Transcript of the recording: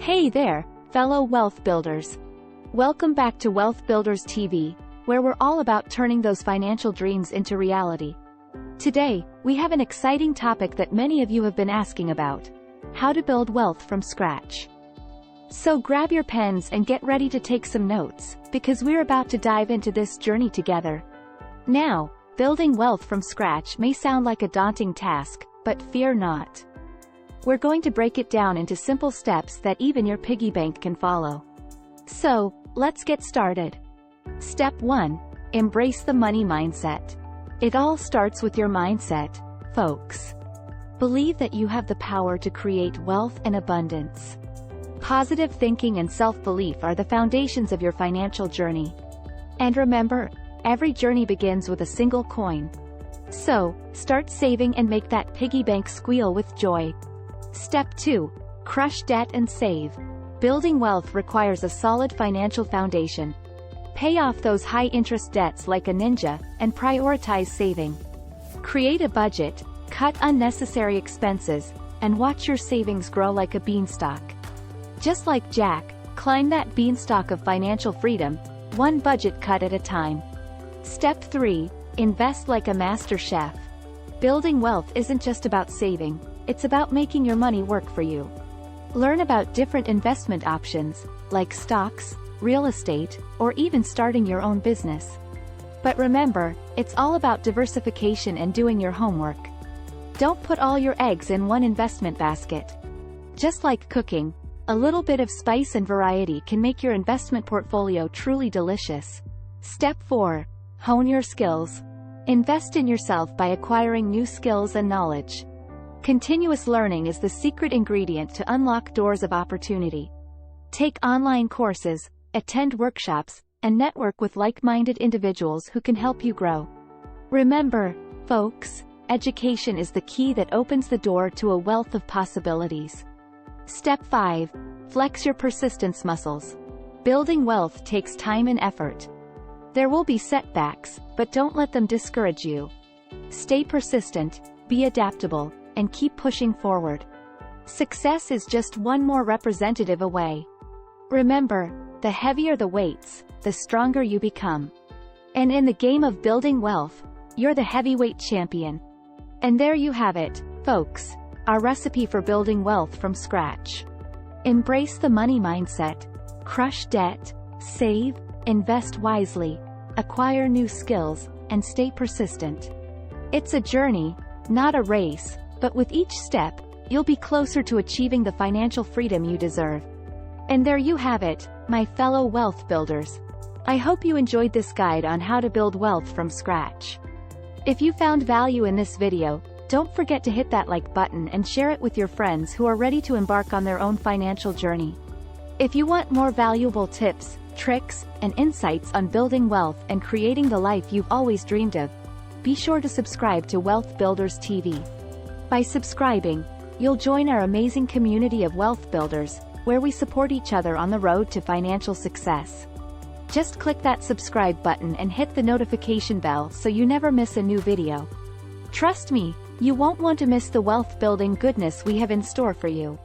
Hey there, fellow wealth builders. Welcome back to Wealth Builders TV, where we're all about turning those financial dreams into reality. Today, we have an exciting topic that many of you have been asking about: how to build wealth from scratch. So grab your pens and get ready to take some notes, because we're about to dive into this journey together. Now, building wealth from scratch may sound like a daunting task, but fear not. We're going to break it down into simple steps that even your piggy bank can follow. So, let's get started. Step 1. Embrace the money mindset. It all starts with your mindset, folks. Believe that you have the power to create wealth and abundance. Positive thinking and self-belief are the foundations of your financial journey. And remember, every journey begins with a single coin. So, start saving and make that piggy bank squeal with joy. Step 2. Crush debt and save. Building wealth requires a solid financial foundation. Pay off those high-interest debts like a ninja, and prioritize saving. Create a budget, cut unnecessary expenses, and watch your savings grow like a beanstalk. Just like Jack, climb that beanstalk of financial freedom, one budget cut at a time. Step 3. Invest like a master chef. Building wealth isn't just about saving, it's about making your money work for you. Learn about different investment options, like stocks, real estate, or even starting your own business. But remember, it's all about diversification and doing your homework. Don't put all your eggs in one investment basket. Just like cooking, a little bit of spice and variety can make your investment portfolio truly delicious. Step 4. Hone your skills. Invest in yourself by acquiring new skills and knowledge. Continuous learning is the secret ingredient to unlock doors of opportunity. Take online courses, attend workshops, and network with like-minded individuals who can help you grow. Remember, folks, education is the key that opens the door to a wealth of possibilities. Step 5. Flex your persistence muscles. Building wealth takes time and effort. There will be setbacks, but don't let them discourage you. Stay persistent, be adaptable, and keep pushing forward. Success is just one more representative away. Remember, the heavier the weights, the stronger you become. And in the game of building wealth, you're the heavyweight champion. And there you have it, folks, our recipe for building wealth from scratch. Embrace the money mindset, crush debt, save, invest wisely, acquire new skills, and stay persistent. It's a journey, not a race, but with each step, you'll be closer to achieving the financial freedom you deserve. And there you have it, my fellow wealth builders. I hope you enjoyed this guide on how to build wealth from scratch. If you found value in this video, don't forget to hit that like button and share it with your friends who are ready to embark on their own financial journey. If you want more valuable tips, tricks, and insights on building wealth and creating the life you've always dreamed of, be sure to subscribe to Wealth Builders TV. By subscribing, you'll join our amazing community of wealth builders, where we support each other on the road to financial success. Just click that subscribe button and hit the notification bell so you never miss a new video. Trust me, you won't want to miss the wealth building goodness we have in store for you.